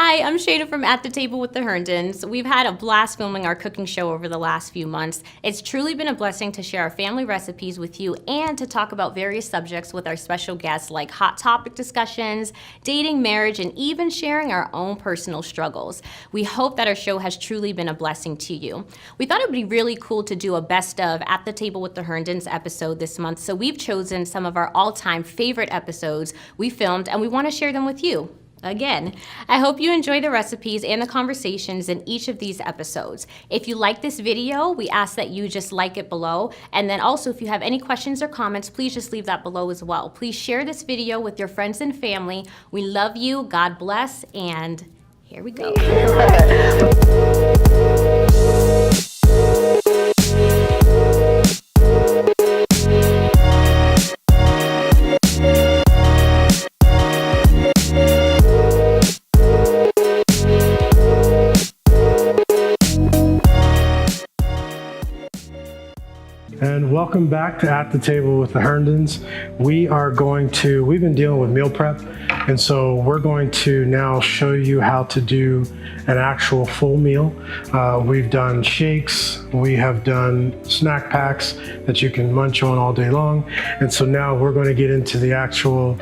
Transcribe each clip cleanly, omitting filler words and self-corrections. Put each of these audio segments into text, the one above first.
Hi, I'm Shayna from At the Table with the Herndons. We've had a blast filming our cooking show over the last few months. It's truly been a blessing to share our family recipes with you and to talk about various subjects with our special guests like hot topic discussions, dating, marriage, and even sharing our own personal struggles. We hope that our show has truly been a blessing to you. We thought it would be really cool to do a best of At the Table with the Herndons episode this month, so we've chosen some of our all-time favorite episodes we filmed and we want to share them with you. Again, I hope you enjoy the recipes and the conversations in each of these episodes. If you like this video, we ask that you just like it below. And then also, if you have any questions or comments, please just leave that below as well. Please share this video with your friends and family. We love you, God bless, and here we go. And welcome back to At the Table with the Herndons. We've been dealing with meal prep, and so we're going to now show you how to do an actual full meal. We've done shakes, we have done snack packs that you can munch on all day long, and so now we're going to get into the actual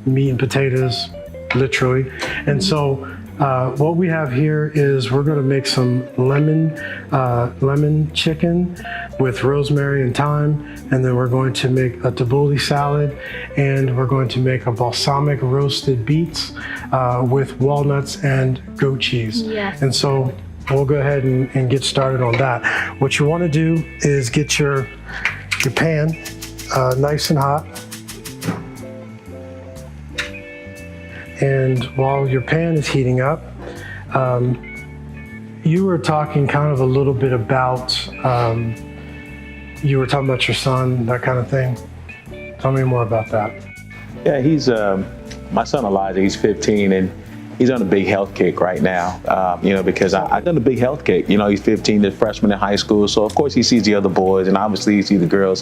meat and potatoes, literally. And so what we have here is we're going to make some lemon chicken with rosemary and thyme, and then we're going to make a tabbouleh salad, and we're going to make a balsamic roasted beets with walnuts and goat cheese. Yes. And so we'll go ahead and get started on that. What you want to do is get your pan nice and hot. And while your pan is heating up, you were talking kind of a little bit about, you were talking about your son, that kind of thing. Tell me more about that. Yeah, he's, my son Elijah, he's 15, and he's on a big health kick right now, because I've done a big health kick. He's 15, the freshman in high school, so of course he sees the other boys, and obviously he sees the girls.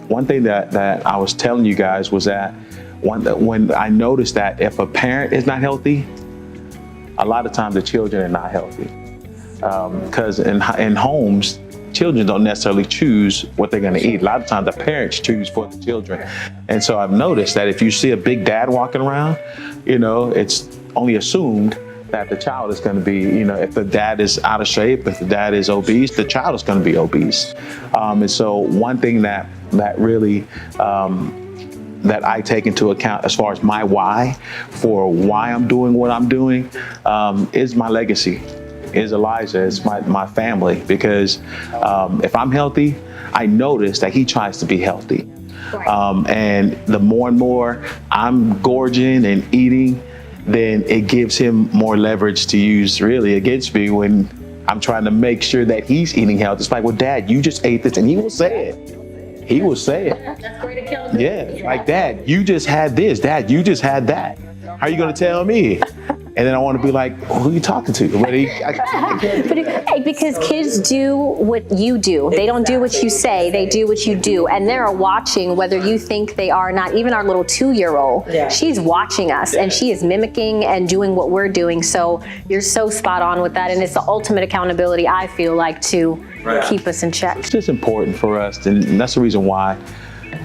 One thing that I was telling you guys was that when I noticed that if a parent is not healthy, a lot of times the children are not healthy. Because in homes, children don't necessarily choose what they're going to eat. A lot of times the parents choose for the children. And so I've noticed that if you see a big dad walking around, it's only assumed that the child is going to be, if the dad is out of shape, if the dad is obese, the child is going to be obese. And so one thing that really that I take into account as far as my why for why I'm doing what I'm doing is my legacy, is Elijah, is my family. Because if I'm healthy, I notice that he tries to be healthy. Right. And the more and more I'm gorging and eating, then it gives him more leverage to use really against me when I'm trying to make sure that he's eating healthy. It's like, well, Dad, you just ate this, and he will say it. He will say it. That's great accountability. Yeah, like, Dad, you just had this. Dad, you just had that. How are you going to tell me? And then I want to be like, who are you talking to? Because kids do what you do. They don't do what you say, they do what you do. And they're watching whether you think they are or not. Even our little 2-year-old, she's watching us and she is mimicking and doing what we're doing. So you're so spot on with that. And it's the ultimate accountability, I feel like, to keep us in check. It's just important for us. And that's the reason why,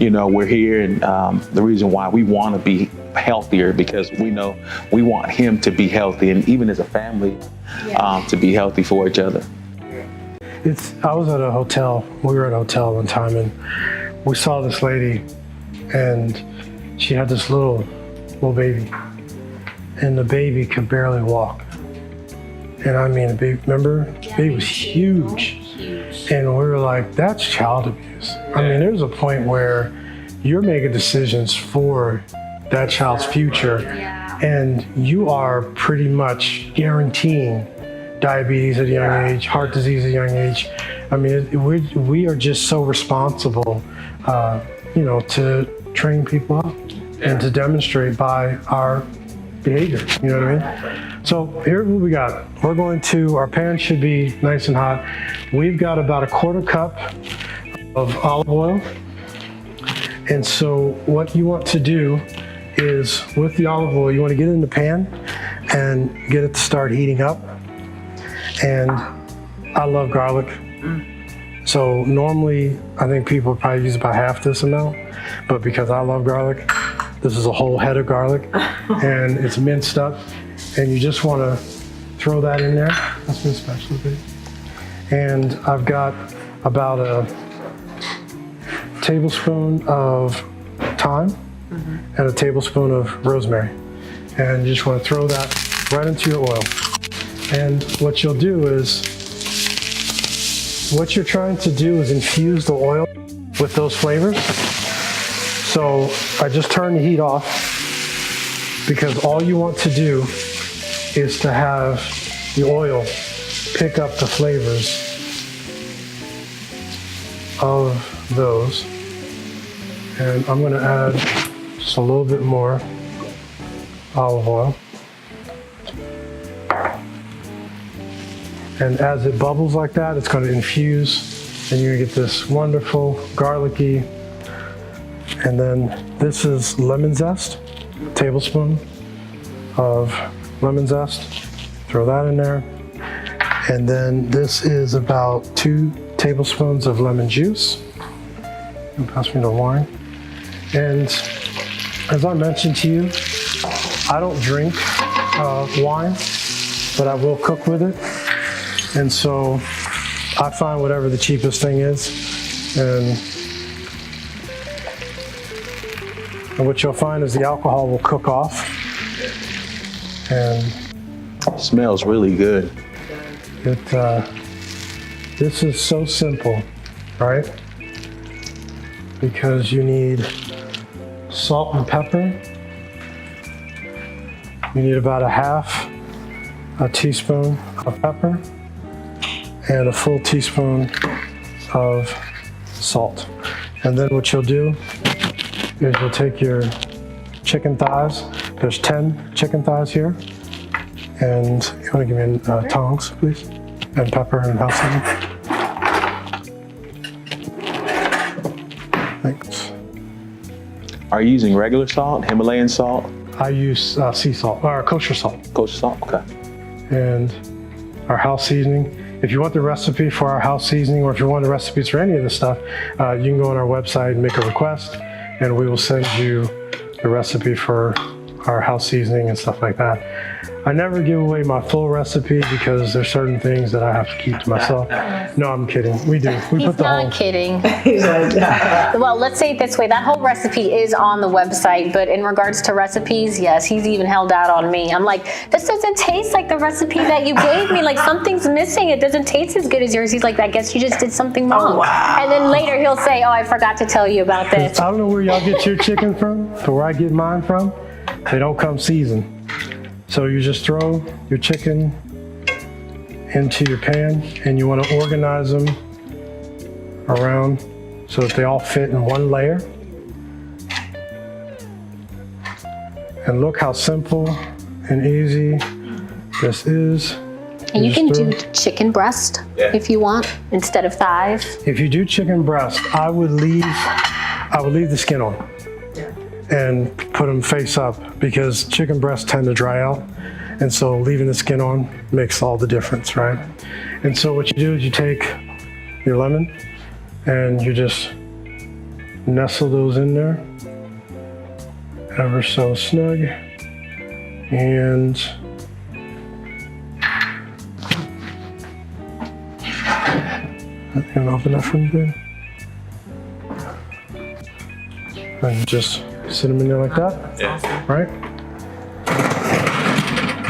we're here, and the reason why we want to be healthier, because we know we want him to be healthy, and even as a family, to be healthy for each other. I was at a hotel. We were at a hotel one time, and we saw this lady, and she had this little baby, and the baby could barely walk. And I mean, the baby, remember? The baby was huge. And we were like, that's child abuse. I mean, there's a point where you're making decisions for that child's future, and you are pretty much guaranteeing diabetes at a young age, heart disease at a young age. I mean, we are just so responsible, to train people up and to demonstrate by our behavior, you know what I mean? So here's what we got. Our pan should be nice and hot. We've got about a 1/4 cup of olive oil. And so what you want to do is, with the olive oil, you want to get it in the pan, and get it to start heating up. And I love garlic. So normally, I think people probably use about half this amount, but because I love garlic, this is a whole head of garlic, and it's minced up, and you just want to throw that in there. That's my specialty. And I've got about a tablespoon of thyme and a tablespoon of rosemary. And you just want to throw that right into your oil. And what you'll do is, what you're trying to do is infuse the oil with those flavors. So I just turned the heat off because all you want to do is to have the oil pick up the flavors of those. And I'm going to add just a little bit more olive oil. And as it bubbles like that, it's going to infuse, and you're going to get this wonderful garlicky. And then this is lemon zest, a tablespoon of lemon zest. Throw that in there. And then this is about 2 tablespoons of lemon juice. And pass me the wine. And as I mentioned to you, I don't drink wine, but I will cook with it. And so I find whatever the cheapest thing is. And what you'll find is the alcohol will cook off. And It smells really good. This is so simple, right? Because you need salt and pepper. You need about a teaspoon of pepper and a full teaspoon of salt. And then what you'll do is you'll take your chicken thighs. There's 10 chicken thighs here. And you want to give me tongs, please? And pepper and house seasoning. Thanks. Are you using regular salt, Himalayan salt? I use sea salt, or kosher salt. Kosher salt, okay. And our house seasoning. If you want the recipe for our house seasoning, or if you want the recipes for any of this stuff, you can go on our website and make a request, and we will send you the recipe for our house seasoning and stuff like that. I never give away my full recipe because there's certain things that I have to keep to myself. No, I'm kidding. We do. We He's put the not whole. kidding. Well, let's say it this way. That whole recipe is on the website, but in regards to recipes, yes, he's even held out on me. I'm like, this doesn't taste like the recipe that you gave me. Like, something's missing. It doesn't taste as good as yours. He's like, I guess you just did something wrong. Oh, wow. And then later he'll say, oh, I forgot to tell you about this. I don't know where y'all get your chicken from, but where I get mine from, they don't come seasoned. So you just throw your chicken into your pan, and you want to organize them around so that they all fit in one layer. And look how simple and easy this is. And you can just do throw- chicken breast if you want, instead of thighs. If you do chicken breast, I would leave the skin on and put them face up, because chicken breasts tend to dry out. And so leaving the skin on makes all the difference, right? And so what you do is you take your lemon and you just nestle those in there ever so snug. And I think I'll open that from good. And just sit them in there like that, right?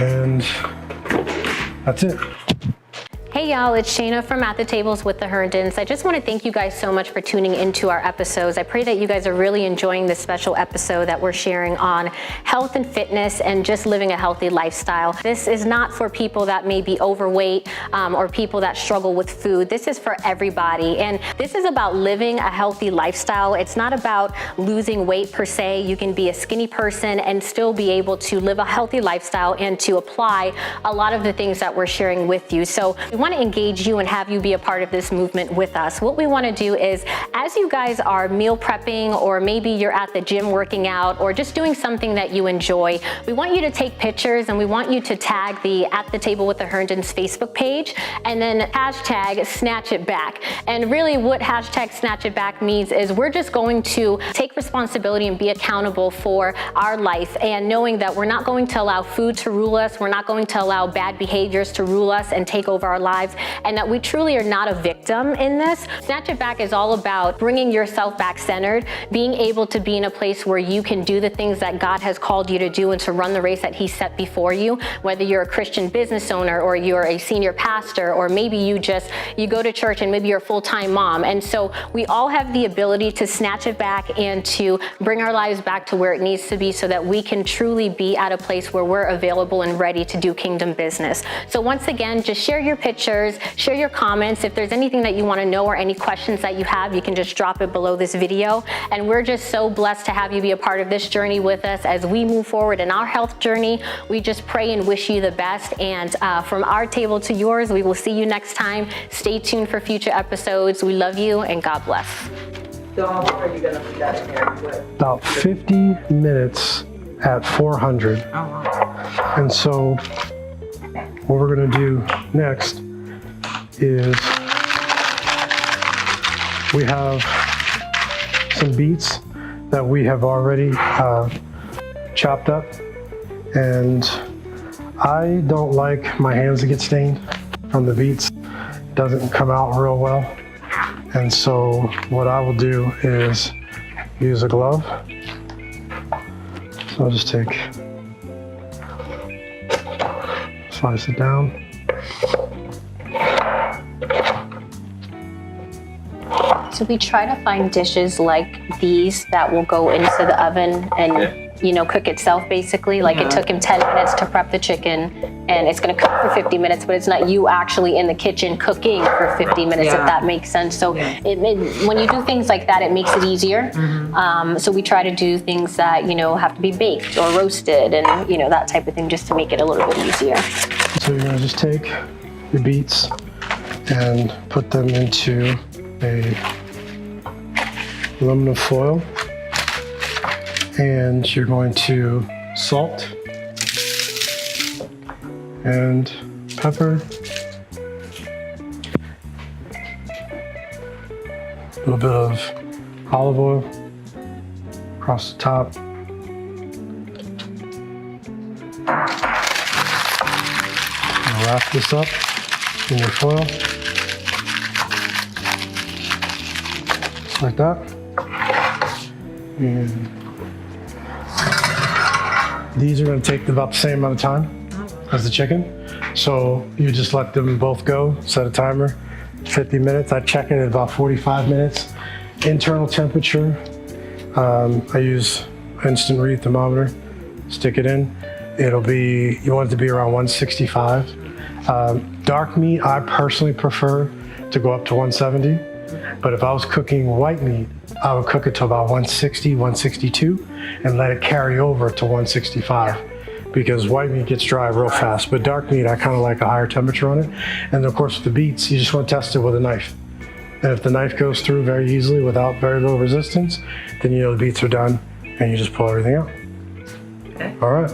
And that's it. Hey y'all, it's Shayna from At the Tables with the Herndons. I just want to thank you guys so much for tuning into our episodes. I pray that you guys are really enjoying this special episode that we're sharing on health and fitness and just living a healthy lifestyle. This is not for people that may be overweight or people that struggle with food. This is for everybody. And this is about living a healthy lifestyle. It's not about losing weight per se. You can be a skinny person and still be able to live a healthy lifestyle and to apply a lot of the things that we're sharing with you. So we want want to engage you and have you be a part of this movement with us. What we want to do is, as you guys are meal prepping, or maybe you're at the gym working out, or just doing something that you enjoy, we want you to take pictures and we want you to tag the At the Table with the Herndons Facebook page and then hashtag Snatch It Back. And really what hashtag Snatch It Back means is we're just going to take responsibility and be accountable for our life, and knowing that we're not going to allow food to rule us, we're not going to allow bad behaviors to rule us and take over our lives, and that we truly are not a victim in this. Snatch It Back is all about bringing yourself back centered, being able to be in a place where you can do the things that God has called you to do and to run the race that He set before you, whether you're a Christian business owner or you're a senior pastor, or maybe you go to church and maybe you're a full-time mom. And so we all have the ability to snatch it back and to bring our lives back to where it needs to be, so that we can truly be at a place where we're available and ready to do kingdom business. So once again, just share your pictures, share your comments. If there's anything that you want to know or any questions that you have, you can just drop it below this video. And we're just so blessed to have you be a part of this journey with us as we move forward in our health journey. We just pray and wish you the best. And from our table to yours, we will see you next time. Stay tuned for future episodes. We love you and God bless. So how long are you going to leave that in there? About 50 minutes at 400. Oh, wow. And so what we're going to do next is we have some beets that we have already chopped up, and I don't like my hands to get stained from the beets. It doesn't come out real well. And so what I will do is use a glove. So I'll just slice it down. So we try to find dishes like these that will go into the oven and cook itself basically. Like it took him 10 minutes to prep the chicken, and it's gonna cook for 50 minutes, but it's not you actually in the kitchen cooking for 50 minutes, if that makes sense. So when you do things like that, it makes it easier. So we try to do things that, have to be baked or roasted and, that type of thing, just to make it a little bit easier. So you're gonna just take your beets and put them into a aluminum foil, and you're going to salt and pepper, a little bit of olive oil across the top. Wrap this up in your foil, just like that. And these are going to take about the same amount of time as the chicken. So you just let them both go, set a timer, 50 minutes. I check it at about 45 minutes. Internal temperature, I use instant read thermometer, stick it in. You want it to be around 165. Dark meat, I personally prefer to go up to 170. But if I was cooking white meat, I would cook it to about 160, 162, and let it carry over to 165, because white meat gets dry real fast. But dark meat, I kind of like a higher temperature on it. And then of course with the beets, you just want to test it with a knife. And if the knife goes through very easily without very low resistance, then the beets are done, and you just pull everything out. Okay. All right.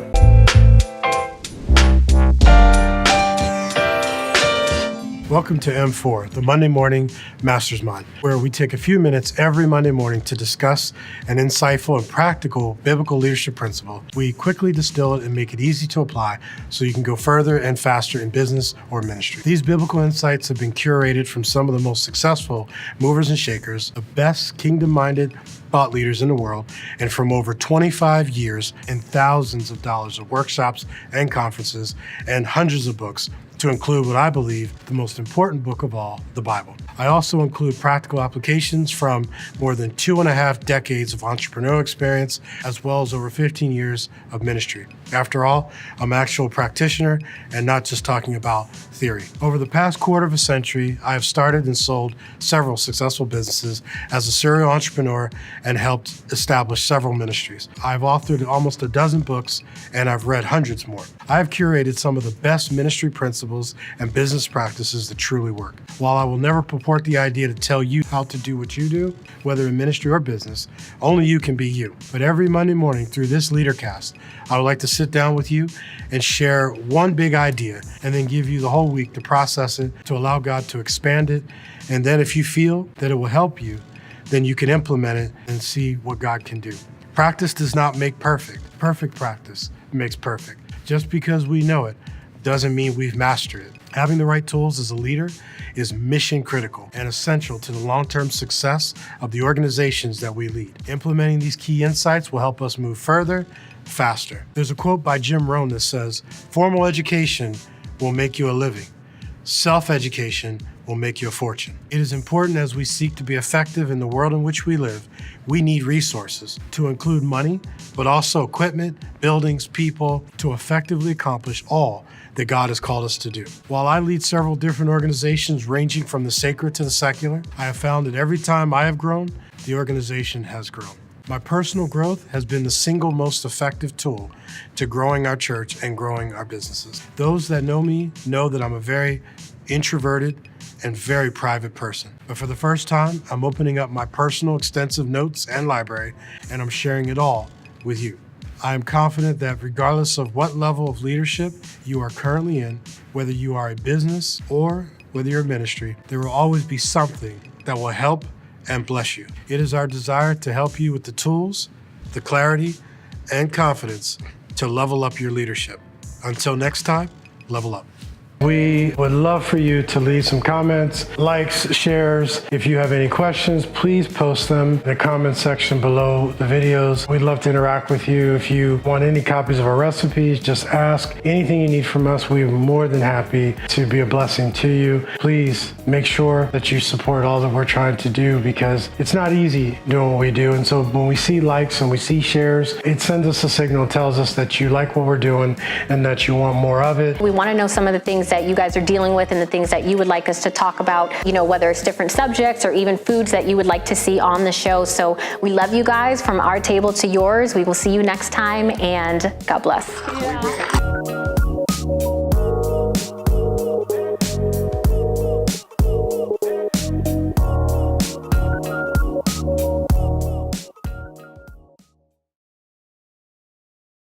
Welcome to M4, the Monday Morning Master's Mind, where we take a few minutes every Monday morning to discuss an insightful and practical biblical leadership principle. We quickly distill it and make it easy to apply so you can go further and faster in business or ministry. These biblical insights have been curated from some of the most successful movers and shakers, the best kingdom-minded thought leaders in the world, and from over 25 years and thousands of dollars of workshops and conferences and hundreds of books, to include what I believe the most important book of all, the Bible. I also include practical applications from more than 2.5 decades of entrepreneurial experience, as well as over 15 years of ministry. After all, I'm an actual practitioner and not just talking about theory. Over the past quarter of a century, I have started and sold several successful businesses as a serial entrepreneur and helped establish several ministries. I've authored almost a dozen books and I've read hundreds more. I have curated some of the best ministry principles and business practices that truly work. While I will never purport the idea to tell you how to do what you do, whether in ministry or business, only you can be you. But every Monday morning through this LeaderCast, I would like to sit down with you and share one big idea and then give you the whole week to process it, to allow God to expand it. And then if you feel that it will help you, then you can implement it and see what God can do. Practice does not make perfect. Perfect practice makes perfect. Just because we know it doesn't mean we've mastered it. Having the right tools as a leader is mission critical and essential to the long-term success of the organizations that we lead. Implementing these key insights will help us move further, faster. There's a quote by Jim Rohn that says, "Formal education will make you a living. Self-education will make you a fortune." It is important as we seek to be effective in the world in which we live, we need resources to include money, but also equipment, buildings, people to effectively accomplish all that God has called us to do. While I lead several different organizations ranging from the sacred to the secular, I have found that every time I have grown, the organization has grown. My personal growth has been the single most effective tool to growing our church and growing our businesses. Those that know me know that I'm a very introverted and very private person. But for the first time, I'm opening up my personal extensive notes and library, and I'm sharing it all with you. I am confident that regardless of what level of leadership you are currently in, whether you are a business or whether you're a ministry, there will always be something that will help and bless you. It is our desire to help you with the tools, the clarity, and confidence to level up your leadership. Until next time, level up. We would love for you to leave some comments, likes, shares. If you have any questions, please post them in the comment section below the videos. We'd love to interact with you. If you want any copies of our recipes, just ask. Anything you need from us, we're more than happy to be a blessing to you. Please make sure that you support all that we're trying to do because it's not easy doing what we do. And so when we see likes and we see shares, it sends us a signal, tells us that you like what we're doing and that you want more of it. We want to know some of the things that you guys are dealing with and the things that you would like us to talk about, whether it's different subjects or even foods that you would like to see on the show. So we love you guys from our table to yours. We will see you next time and God bless. Yeah.